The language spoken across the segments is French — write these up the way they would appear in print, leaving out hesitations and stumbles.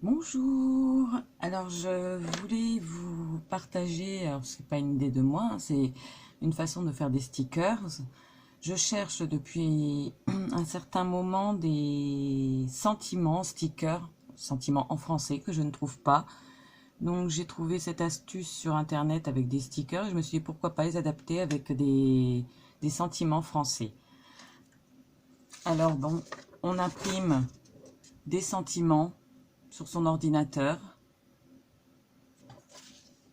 Bonjour, alors je voulais vous partager, alors c'est pas une idée de moi, hein, c'est une façon de faire des stickers. Je cherche depuis un certain moment des sentiments stickers, sentiments en français que je ne trouve pas. Donc j'ai trouvé cette astuce sur internet avec des stickers et je me suis dit pourquoi pas les adapter avec des sentiments français. Alors bon, on imprime des sentiments sur son ordinateur.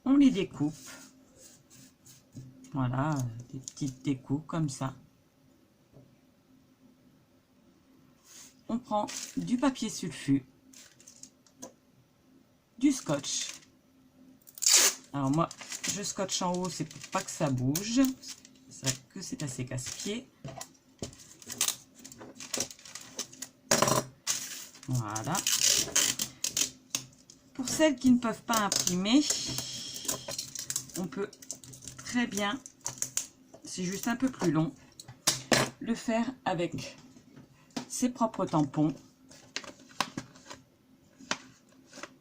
On les découpe, voilà, des petites découpes comme ça. On prend du papier sulfu, du scotch. Alors moi, je scotche en haut, c'est pour pas que ça bouge. C'est vrai que c'est assez casse-pied. Voilà. Pour celles qui ne peuvent pas imprimer, on peut très bien, c'est juste un peu plus long, le faire avec ses propres tampons.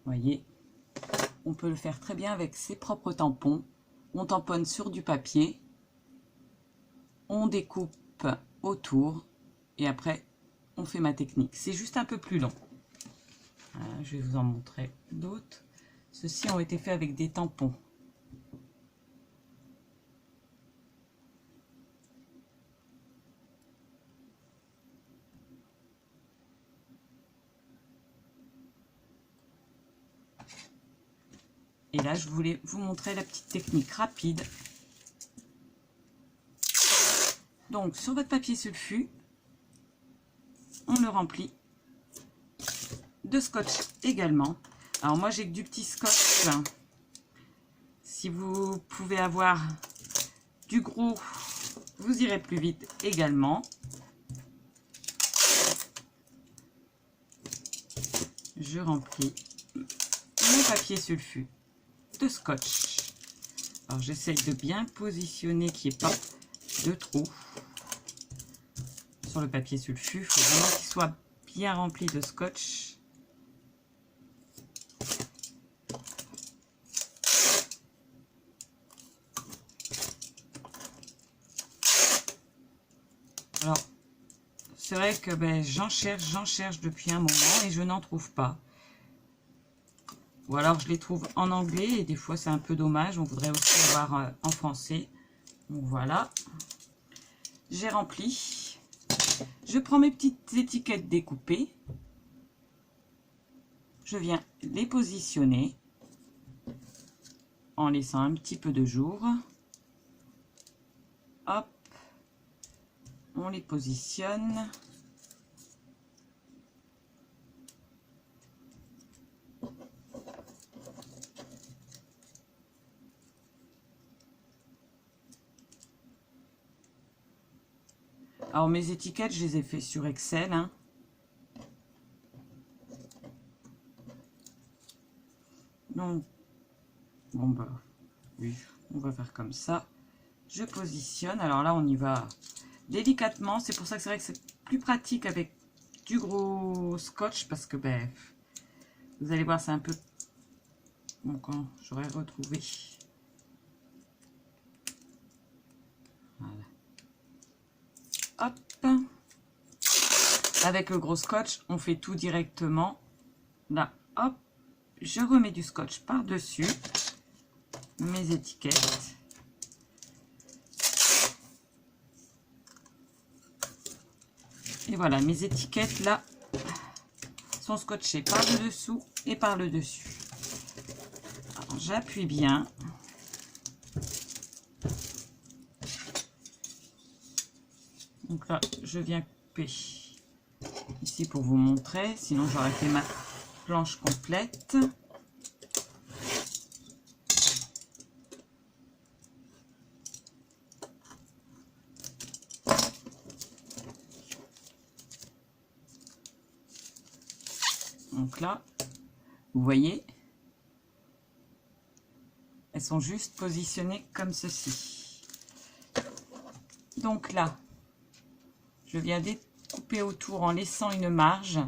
Voyez, on peut le faire très bien avec ses propres tampons. On tamponne sur du papier, on découpe autour et après on fait ma technique. C'est juste un peu plus long. Voilà, je vais vous en montrer d'autres. Ceux-ci ont été faits avec des tampons. Et là, je voulais vous montrer la petite technique rapide. Donc, sur votre papier sulfu, on le remplit de scotch également. Alors, moi, j'ai que du petit scotch. Si vous pouvez avoir du gros, vous irez plus vite également. Je remplis mon papier sulfu de scotch. Alors, j'essaye de bien positionner qu'il n'y ait pas de trou sur le papier sulfu. Il faut vraiment qu'il soit bien rempli de scotch. Alors, c'est vrai que j'en cherche depuis un moment et je n'en trouve pas. Ou alors je les trouve en anglais et des fois c'est un peu dommage. On voudrait aussi avoir en français. Donc voilà, j'ai rempli. Je prends mes petites étiquettes découpées. Je viens les positionner en laissant un petit peu de jour. Hop, on les positionne. Alors mes étiquettes, je les ai fait sur Excel, hein. Donc, bon bah, oui, on va faire comme ça. Je positionne. Alors là, on y va délicatement. C'est pour ça que c'est vrai que c'est plus pratique avec du gros scotch parce que vous allez voir, c'est un peu... Bon, quand j'aurais retrouvé. Voilà. Hop. Avec le gros scotch, on fait tout directement. Là, hop. Je remets du scotch par-dessus mes étiquettes. Et voilà, mes étiquettes là sont scotchées par le dessous et par le dessus. J'appuie bien. Donc là, je viens couper ici pour vous montrer. Sinon, j'aurais fait ma planche complète. Donc là, vous voyez, elles sont juste positionnées comme ceci. Donc là, je viens découper autour en laissant une marge.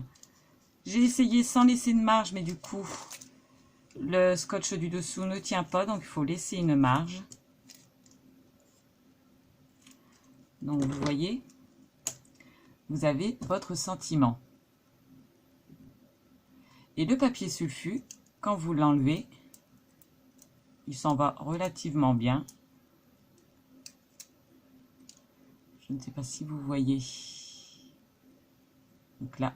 J'ai essayé sans laisser de marge, mais du coup, le scotch du dessous ne tient pas, donc il faut laisser une marge. Donc, vous voyez, vous avez votre sentiment. Et le papier sulfu, quand vous l'enlevez, il s'en va relativement bien. Je ne sais pas si vous voyez. Donc là,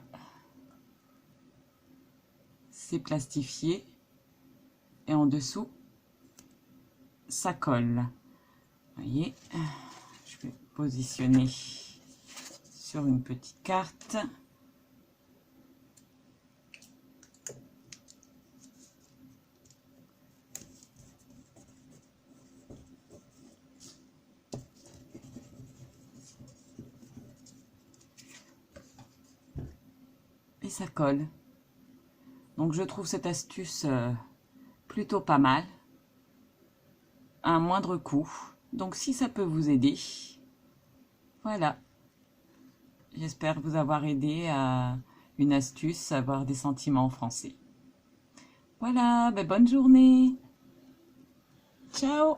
c'est plastifié. Et en dessous, ça colle. Vous voyez, je vais positionner sur une petite carte. Et ça colle. Donc je trouve cette astuce plutôt pas mal, à un moindre coût. Donc si ça peut vous aider, voilà. J'espère vous avoir aidé à une astuce, à avoir des sentiments en français. Voilà, ben bonne journée. Ciao.